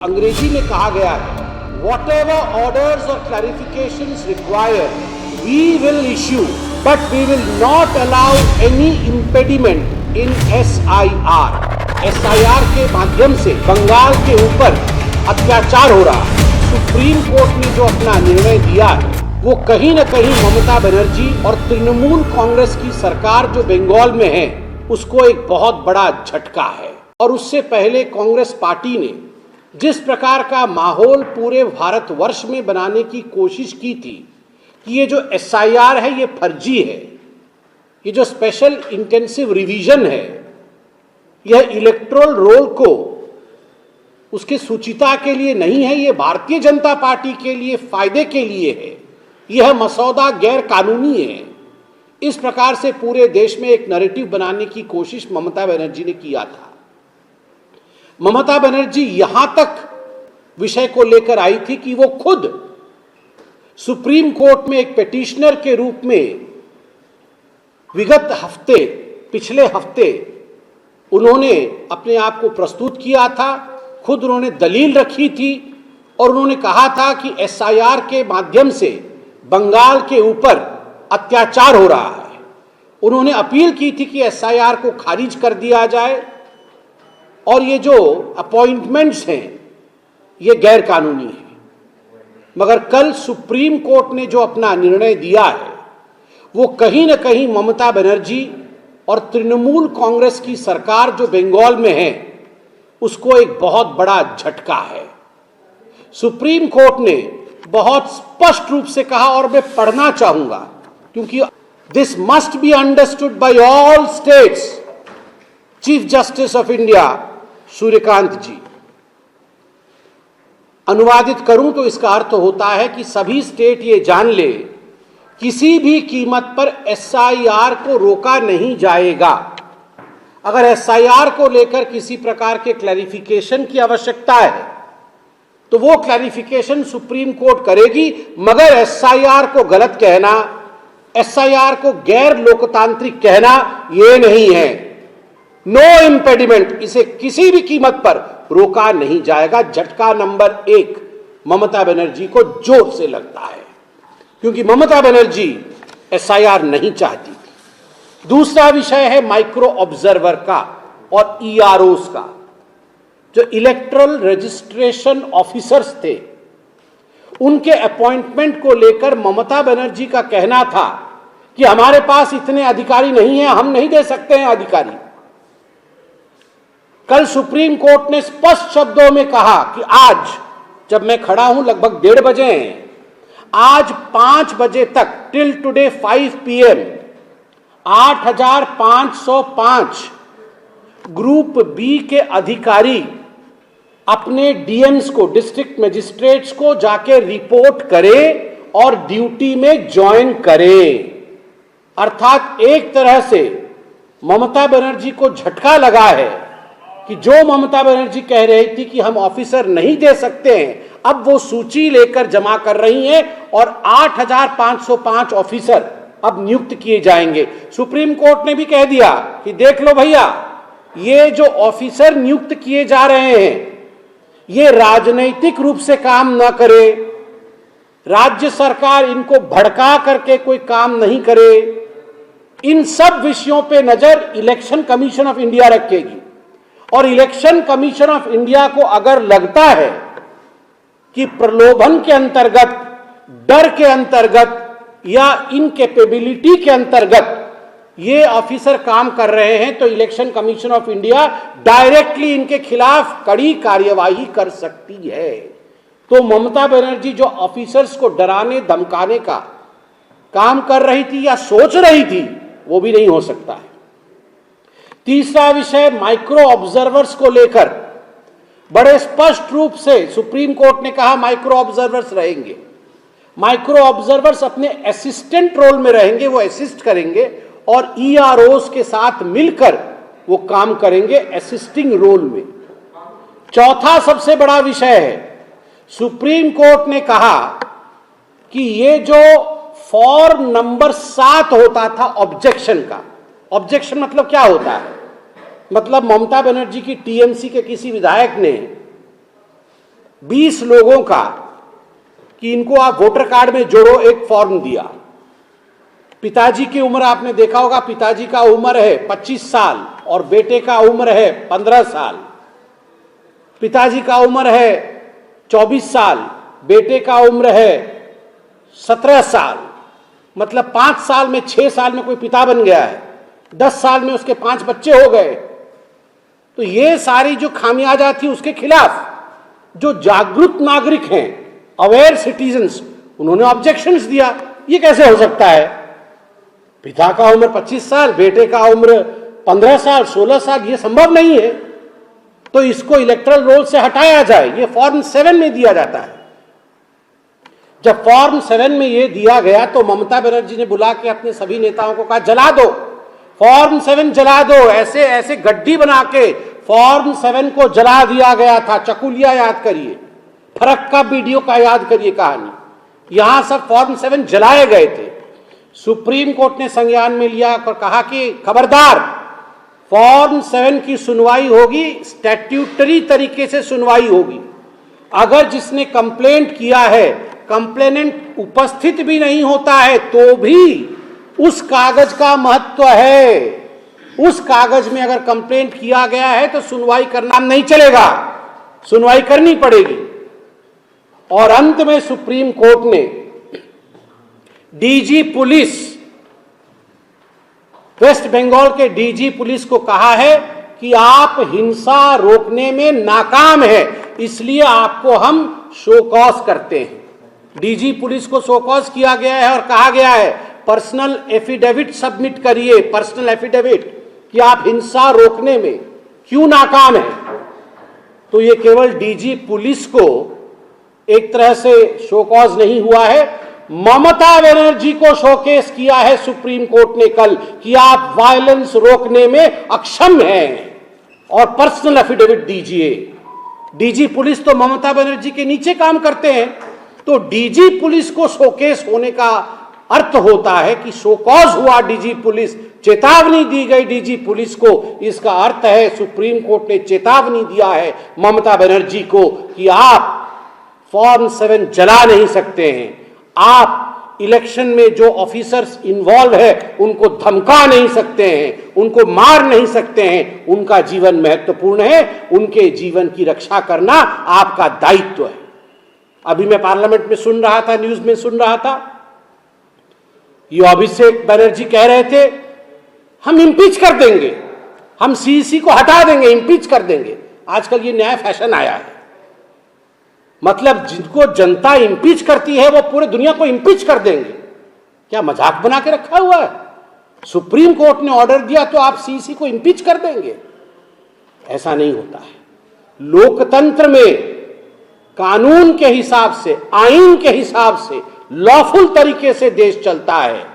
अंग्रेजी में कहा गया है, whatever orders or clarifications required, we will issue, but we will not allow any impediment in SIR. SIR के माध्यम से बंगाल के ऊपर अत्याचार हो रहा है। सुप्रीम कोर्ट ने जो अपना निर्णय दिया है, वो कहीं न कहीं ममता बनर्जी और तृणमूल कांग्रेस की सरकार जो बंगाल में है, उसको एक बहुत बड़ा झटका है। और उससे पहले कांग्रेस पार्टी ने जिस प्रकार का माहौल पूरे भारतवर्ष में बनाने की कोशिश की थी कि ये जो SIR है ये फर्जी है, ये जो स्पेशल इंटेंसिव रिवीजन है, यह इलेक्टोरल रोल को उसके सुचिता के लिए नहीं है, ये भारतीय जनता पार्टी के लिए फायदे के लिए है, यह मसौदा गैर कानूनी है। इस प्रकार से पूरे देश में एक नैरेटिव बनाने की कोशिश ममता बनर्जी ने किया था। ममता बनर्जी यहां तक विषय को लेकर आई थी कि वो खुद सुप्रीम कोर्ट में एक पिटिशनर के रूप में पिछले हफ्ते उन्होंने अपने आप को प्रस्तुत किया था, खुद उन्होंने दलील रखी थी और उन्होंने कहा था कि SIR के माध्यम से बंगाल के ऊपर अत्याचार हो रहा है। उन्होंने अपील की थी कि SIR को खारिज कर दिया जाए और ये जो अपॉइंटमेंट्स हैं ये गैर कानूनी है। मगर कल सुप्रीम कोर्ट ने जो अपना निर्णय दिया है, वो कहीं न कहीं ममता बनर्जी और तृणमूल कांग्रेस की सरकार जो बंगाल में है, उसको एक बहुत बड़ा झटका है। सुप्रीम कोर्ट ने बहुत स्पष्ट रूप से कहा, और मैं पढ़ना चाहूंगा क्योंकि this must be understood by all states. Chief justice of India Suryakant ji, अनुवादित करूं तो इसका अर्थ होता है कि सभी स्टेट ये जान ले, किसी भी कीमत पर SIR को रोका नहीं जाएगा। अगर SIR को लेकर किसी प्रकार के क्लैरिफिकेशन की आवश्यकता है तो वो क्लैरिफिकेशन सुप्रीम कोर्ट करेगी, मगर SIR को गलत कहना, SIR को गैर लोकतांत्रिक कहना ये नहीं है। नो इम्पेडिमेंट, इसे किसी भी कीमत पर रोका नहीं जाएगा। झटका नंबर 1 ममता बनर्जी को जोर से लगता है, क्योंकि ममता बनर्जी SIR नहीं चाहती थी। दूसरा विषय है माइक्रो ऑब्जर्वर का और EROs का। जो इलेक्टोरल रजिस्ट्रेशन ऑफिसर्स थे, उनके अपॉइंटमेंट को लेकर ममता बनर्जी का कहना था कि हमारे पास इतने अधिकारी नहीं हैं, हम नहीं दे सकते हैं अधिकारी। कल सुप्रीम कोर्ट ने स्पष्ट शब्दों में कहा कि आज जब मैं खड़ा हूं लगभग 1:30 बजे हैं, आज 5 बजे तक till today 5 PM 8,505 group B के अधिकारी अपने DMs को, डिस्ट्रिक्ट मजिस्ट्रेट्स को जाके रिपोर्ट करें और ड्यूटी में ज्वाइन करें। अर्थात एक तरह से ममता बनर्जी को झटका लगा है कि जो ममता बनर्जी कह रही थी कि हम ऑफिसर नहीं दे सकते हैं, अब वो सूची लेकर जमा कर रही हैं और 8,505 ऑफिसर अब नियुक्त किए जाएंगे। सुप्रीम कोर्ट ने भी कह दिया कि देख लो भैया, ये जो ऑफिसर नियुक्त किए जा रहे हैं ये राजनैतिक रूप से काम ना करे, राज्य सरकार इनको भड़का करके कोई काम नहीं करे। इन सब विषयों पे नजर इलेक्शन कमीशन ऑफ इंडिया रखेगी और इलेक्शन कमीशन ऑफ इंडिया को अगर लगता है कि प्रलोभन के अंतर्गत, डर के अंतर्गत या इनकेपेबिलिटी के अंतर्गत ये ऑफिसर काम कर रहे हैं, तो election commission of India directly इनके खिलाफ कड़ी कार्यवाही कर सकती है। तो ममता बनर्जी जो ऑफिसर्स को डराने धमकाने का काम कर रही थी या सोच रही थी, वो भी नहीं हो सकता है। तीसरा विषय माइक्रो ऑब्जर्वर्स को लेकर बड़े स्पष्ट रूप से सुप्रीम कोर्ट ने कहा माइक्रो ऑब्जर्वर्स रहेंगे। माइक्रो ऑब्जर्वर्स अपने असिस्टेंट रोल में रहेंगे, वो असिस्ट करेंगे और EROs के साथ मिलकर वो काम करेंगे असिस्टिंग रोल में। चौथा सबसे बड़ा विषय है, सुप्रीम कोर्ट ने कहा कि ये जो फॉर्म नंबर 7 होता था ऑब्जेक्शन का, ऑब्जेक्शन मतलब क्या होता है? मतलब ममता बनर्जी की TMC के किसी विधायक ने 20 लोगों का कि इनको आप वोटर कार्ड में जोड़ो, एक फॉर्म दिया। पिताजी की उम्र आपने देखा होगा, पिताजी का उम्र है 25 साल और बेटे का उम्र है 15 साल। पिताजी का उम्र है 24 साल, बेटे का उम्र है 17 साल। मतलब 5 साल में, 6 साल में कोई पिता बन गया है, 10 साल में उसके 5 बच्चे हो गए। तो ये सारी जो खामियाजा थी उसके खिलाफ जो जागरूक नागरिक हैं, अवेयर सिटीजन्स, उन्होंने ऑब्जेक्शंस दिया। ये कैसे हो सकता है? पिता का उम्र 25 साल, बेटे का उम्र 15 साल, 16 साल, ये संभव नहीं है। तो इसको इलेक्टरल रोल से हटाया जाए। ये फॉर्म 7 में दिया जाता है। जब फॉर्म 7 में ये दिया गया तो ममता बनर्जी ने बुला के अपने सभी नेताओं को कहा, जला दो फॉर्म 7, जला दो। ऐसे ऐसे गड्डी बना के फॉर्म 7 को जला दिया गया था। चकुलिया याद करिए, फरक्का वीडियो का याद करिए कहानी। यहां सब फॉर्म 7 जलाए गए थे। सुप्रीम कोर्ट ने संज्ञान में लिया और कहा कि खबरदार, फॉर्म 7 की सुनवाई होगी, स्टैट्यूटरी तरीके से सुनवाई होगी। अगर जिसने कंप्लेंट किया है, कंप्लेनेंट उपस्थित भी नहीं होता है तो भी उस कागज का महत्व है। उस कागज में अगर कंप्लेंट किया गया है तो सुनवाई करना नहीं चलेगा, सुनवाई करनी पड़ेगी। और अंत में सुप्रीम कोर्ट ने डीजी पुलिस, वेस्ट बंगाल के डीजी पुलिस को कहा है कि आप हिंसा रोकने में नाकाम है, इसलिए आपको हम शो कॉज करते हैं। डीजी पुलिस को शो कॉज किया गया है और कहा गया है पर्सनल एफिडेविट सबमिट करिए, पर्सनल एफिडेविट, कि आप हिंसा रोकने में क्यों नाकाम है। तो ये केवल डीजी पुलिस को एक तरह से शो कॉज नहीं हुआ है, ममता बनर्जी को शोकेस किया है सुप्रीम कोर्ट ने कल कि आप वायलेंस रोकने में अक्षम हैं और पर्सनल एफिडेविट दीजिए। डीजी पुलिस तो ममता बनर्जी के नीचे काम करते हैं, तो डीजी पुलिस को शोकेस होने का अर्थ होता है कि शोकॉज हुआ डीजी पुलिस, चेतावनी दी गई डीजी पुलिस को। इसका अर्थ है सुप्रीम कोर्ट ने चेतावनी दिया है ममता बनर्जी को कि आप फॉर्म 7 जला नहीं सकते हैं, आप इलेक्शन में जो ऑफिसर्स इन्वॉल्व है उनको धमका नहीं सकते हैं, उनको मार नहीं सकते हैं। उनका जीवन महत्वपूर्ण है, उनके जीवन की रक्षा करना आपका दायित्व है। अभी मैं पार्लियामेंट में सुन रहा था, न्यूज में सुन रहा था, ये अभिषेक बनर्जी कह रहे थे हम इम्पीच कर देंगे, हम सीईसी को हटा देंगे, इम्पीच कर देंगे। आजकल ये नया फैशन आया है, मतलब जिनको जनता इम्पीच करती है वो पूरे दुनिया को इम्पीच कर देंगे। क्या मजाक बना के रखा हुआ है? सुप्रीम कोर्ट ने ऑर्डर दिया तो आप सीईसी को इम्पीच कर देंगे? ऐसा नहीं होता है। लोकतंत्र में कानून के हिसाब से, आईन के हिसाब से, लॉफुल तरीके से देश चलता है।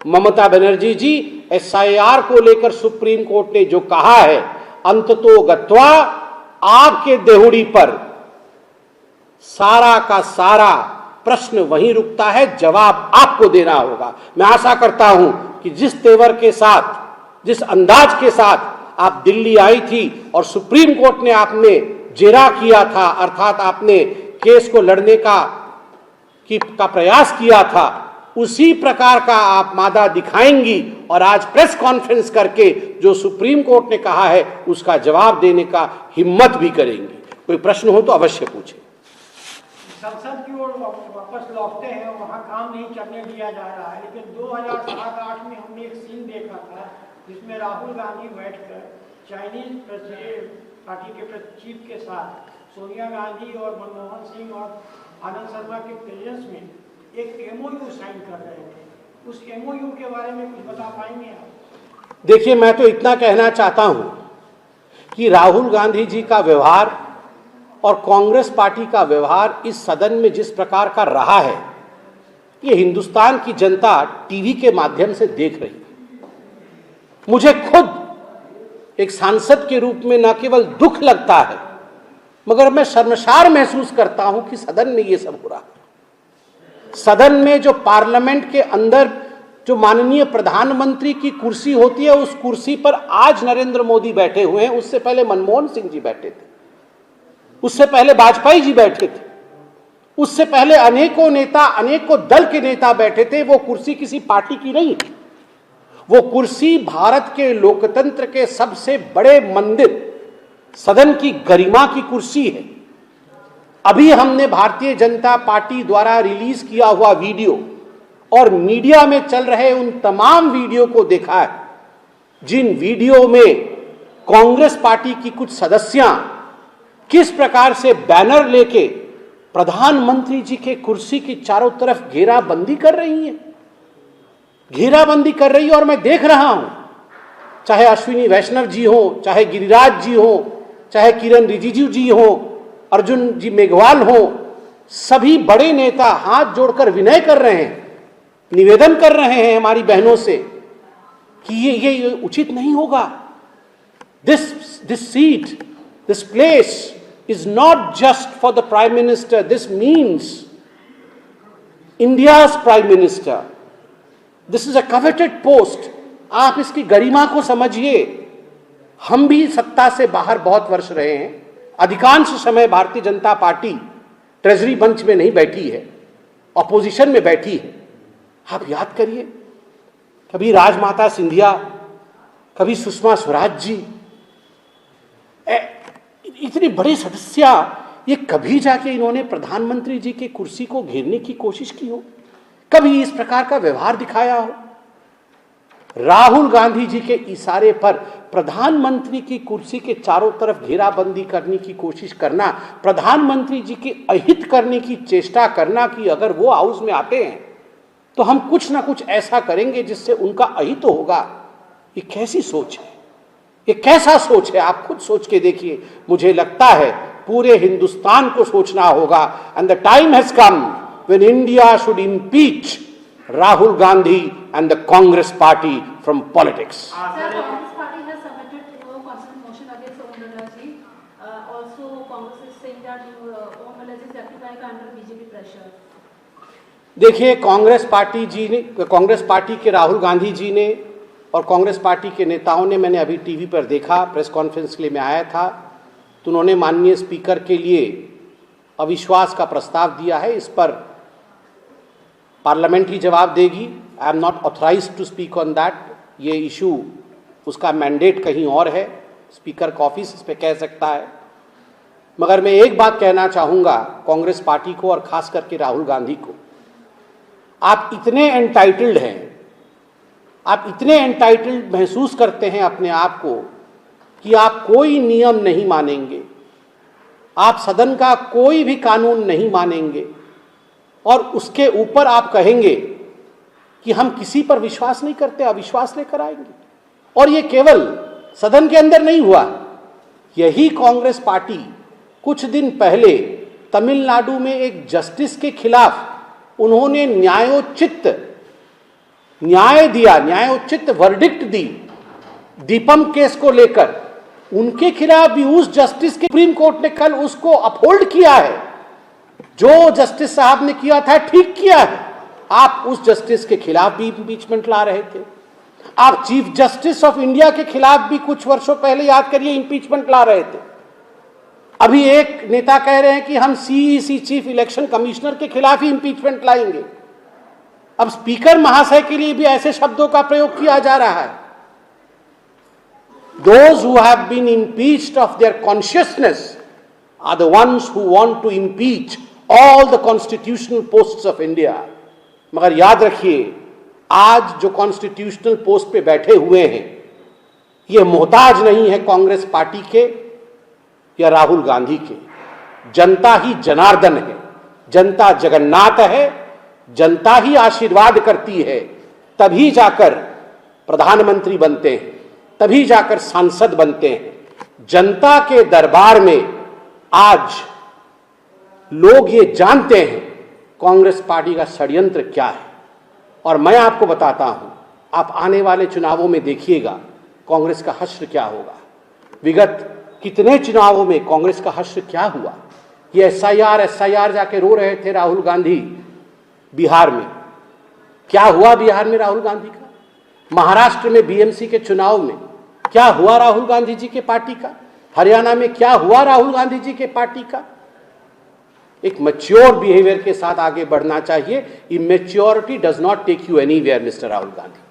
ममता बनर्जी जी, एसआईआर को लेकर सुप्रीम कोर्ट ने जो कहा है, अंततोगत्वा आपके देहुड़ी पर सारा का सारा प्रश्न वहीं रुकता है, जवाब आपको देना होगा। मैं आशा करता हूं कि जिस तेवर के साथ, जिस अंदाज के साथ आप दिल्ली आई थी और सुप्रीम कोर्ट ने आपने जेरा किया था, अर्थात आपने केस को लड़ने का प्रयास किया था, उसी प्रकार का आप मादा दिखाएंगी और आज प्रेस कॉन्फ्रेंस करके जो सुप्रीम कोर्ट ने कहा है उसका जवाब देने का हिम्मत भी करेंगी। कोई प्रश्न हो तो अवश्य पूछें। संसद की ओर वापस लौटते हैं, वहाँ काम नहीं चलने दिया जा रहा है, लेकिन 2007-8 में हमने एक सीन देखा था जिसमें राहुल गांधी बैठकर चाइनीज पार्टी के चीफ के साथ सोनिया गांधी और मनमोहन सिंह और आनंद शर्मा के प्रेजेंस में एक एमओयू साइन कर रहे थे। उस एमओयू के बारे में कुछ बता पाएंगे आप? देखिए, मैं तो इतना कहना चाहता हूं कि राहुल गांधी जी का व्यवहार और कांग्रेस पार्टी का व्यवहार इस सदन में जिस प्रकार का रहा है, ये हिंदुस्तान की जनता टीवी के माध्यम से देख रही है। मुझे खुद एक सांसद के रूप में न केवल दुख लगता है, मगर मैं शर्मसार महसूस करता हूं कि सदन में ये सब हो रहा है। सदन में जो पार्लियामेंट के अंदर जो माननीय प्रधानमंत्री की कुर्सी होती है, उस कुर्सी पर आज नरेंद्र मोदी बैठे हुए हैं, उससे पहले मनमोहन सिंह जी बैठे थे। उससे पहले वाजपेयी जी बैठे थे, उससे पहले अनेकों नेता, अनेकों दल के नेता बैठे थे। वो कुर्सी किसी पार्टी की नहीं, वो कुर्सी भारत के लोकतंत्र के सबसे बड़े मंदिर सदन की गरिमा की कुर्सी है। अभी हमने भारतीय जनता पार्टी द्वारा रिलीज किया हुआ वीडियो और मीडिया में चल रहे उन तमाम वीडियो को देखा है, जिन वीडियो में कांग्रेस पार्टी की कुछ सदस्यां किस प्रकार से बैनर लेके प्रधानमंत्री जी के कुर्सी की चारों तरफ घेराबंदी कर रही है, घेराबंदी कर रही है। और मैं देख रहा हूं, चाहे अश्विनी वैष्णव जी हो, चाहे गिरिराज जी हो, चाहे किरण रिजिजू जी हो, अर्जुन जी मेघवाल हो, सभी बड़े नेता हाथ जोड़कर विनय कर रहे हैं, निवेदन कर रहे हैं हमारी बहनों से कि ये उचित नहीं होगा। This seat, this place is not just for the prime minister, this means India's prime minister, this is a coveted post. आप इसकी गरिमा को समझिए। हम भी सत्ता से बाहर बहुत वर्ष रहे हैं, अधिकांश समय भारतीय जनता पार्टी ट्रेजरी मंच में नहीं बैठी है, ऑपोजिशन में बैठी है। आप याद करिए, कभी राजमाता सिंधिया, कभी सुषमा स्वराज जी, इतने बड़े सदस्य, ये कभी जाके इन्होंने प्रधानमंत्री जी की कुर्सी को घेरने की कोशिश की हो, कभी इस प्रकार का व्यवहार दिखाया हो। राहुल गांधी जी के इशारे पर प्रधानमंत्री की कुर्सी के चारों तरफ घेराबंदी करने की कोशिश करना, प्रधानमंत्री जी के अहित करने की चेष्टा करना कि अगर वो हाउस में आते हैं तो हम कुछ ना कुछ ऐसा करेंगे जिससे उनका अहित होगा, ये कैसी सोच है, ये कैसा सोच है? आप खुद सोच के देखिए। मुझे लगता है पूरे हिंदुस्तान को सोचना होगा। And the time has come when India should impeach Rahul Gandhi and the Congress party from politics. Sir, Congress party has submitted a consent motion against Om Birla ji. Also, Congress is saying that Om Birla ji is rectifying under BJP pressure. देखिए, Congress party जी ने, Congress party के राहुल गांधी जी ने और Congress party के नेताओं ने, मैंने अभी टीवी पर देखा, प्रेस कॉन्फ्रेंस के लिए मैं आया था, तो उन्होंने माननीय स्पीकर के लिए अविश्वास का प्रस्ताव दिया है। इस पर पार्लियामेंट ही जवाब देगी। I am not authorised to speak on that. ये इशू, उसका मैंडेट कहीं और है, स्पीकर का ऑफिस इस पर कह सकता है। मगर मैं एक बात कहना चाहूँगा कांग्रेस पार्टी को और खास करके राहुल गांधी को, आप इतने एंटाइटल्ड हैं, आप इतने एंटाइटल्ड महसूस करते हैं अपने आप को कि आप कोई नियम नहीं मानेंगे, आप सदन का कोई भी कानून नहीं मानेंगे और उसके ऊपर आप कहेंगे कि हम किसी पर विश्वास नहीं करते, अविश्वास लेकर आएंगे। और ये केवल सदन के अंदर नहीं हुआ, यही कांग्रेस पार्टी कुछ दिन पहले तमिलनाडु में एक जस्टिस के खिलाफ उन्होंने न्यायोचित वर्डिक्ट दी दीपम केस को लेकर। उनके खिलाफ भी उस जस्टिस के सुप्रीम कोर्ट ने कल उसको अपहोल्ड किया है। जो जस्टिस साहब ने किया था ठीक किया है। आप उस जस्टिस के खिलाफ भी इम्पीचमेंट ला रहे थे। आप चीफ जस्टिस ऑफ इंडिया के खिलाफ भी कुछ वर्षों पहले, याद करिए, इम्पीचमेंट ला रहे थे। अभी एक नेता कह रहे हैं कि हम सीईसी चीफ इलेक्शन कमिश्नर के खिलाफ ही इम्पीचमेंट लाएंगे। अब स्पीकर महाशय के लिए भी ऐसे शब्दों का प्रयोग किया जा रहा है। Those who have been impeached of their consciousness are the ones who want to impeach all the constitutional posts of India. मगर याद रखिए, आज जो कॉन्स्टिट्यूशनल पोस्ट पे बैठे हुए हैं, ये मोहताज नहीं है कांग्रेस पार्टी के या राहुल गांधी के। जनता ही जनार्दन है, जनता जगन्नाथ है, जनता ही आशीर्वाद करती है, तभी जाकर प्रधानमंत्री बनते हैं, तभी जाकर सांसद बनते हैं। जनता के दरबार में आज लोग ये जानते हैं कांग्रेस पार्टी का षड्यंत्र क्या है। और मैं आपको बताता हूं, आप आने वाले चुनावों में देखिएगा कांग्रेस का हश्र क्या होगा। विगत कितने चुनावों में कांग्रेस का हश्र क्या हुआ। ये एसआईआर जाके रो रहे थे राहुल गांधी बिहार में। क्या हुआ बिहार में राहुल गांधी का? महाराष्ट्र में बीएमसी के चुनाव में क्या हुआ राहुल गांधी जी के पार्टी का? हरियाणा में क्या हुआ राहुल गांधी जी के पार्टी का? एक मैच्योर बिहेवियर के साथ आगे बढ़ना चाहिए। Immaturity does not take you anywhere mister Rahul Gandhi.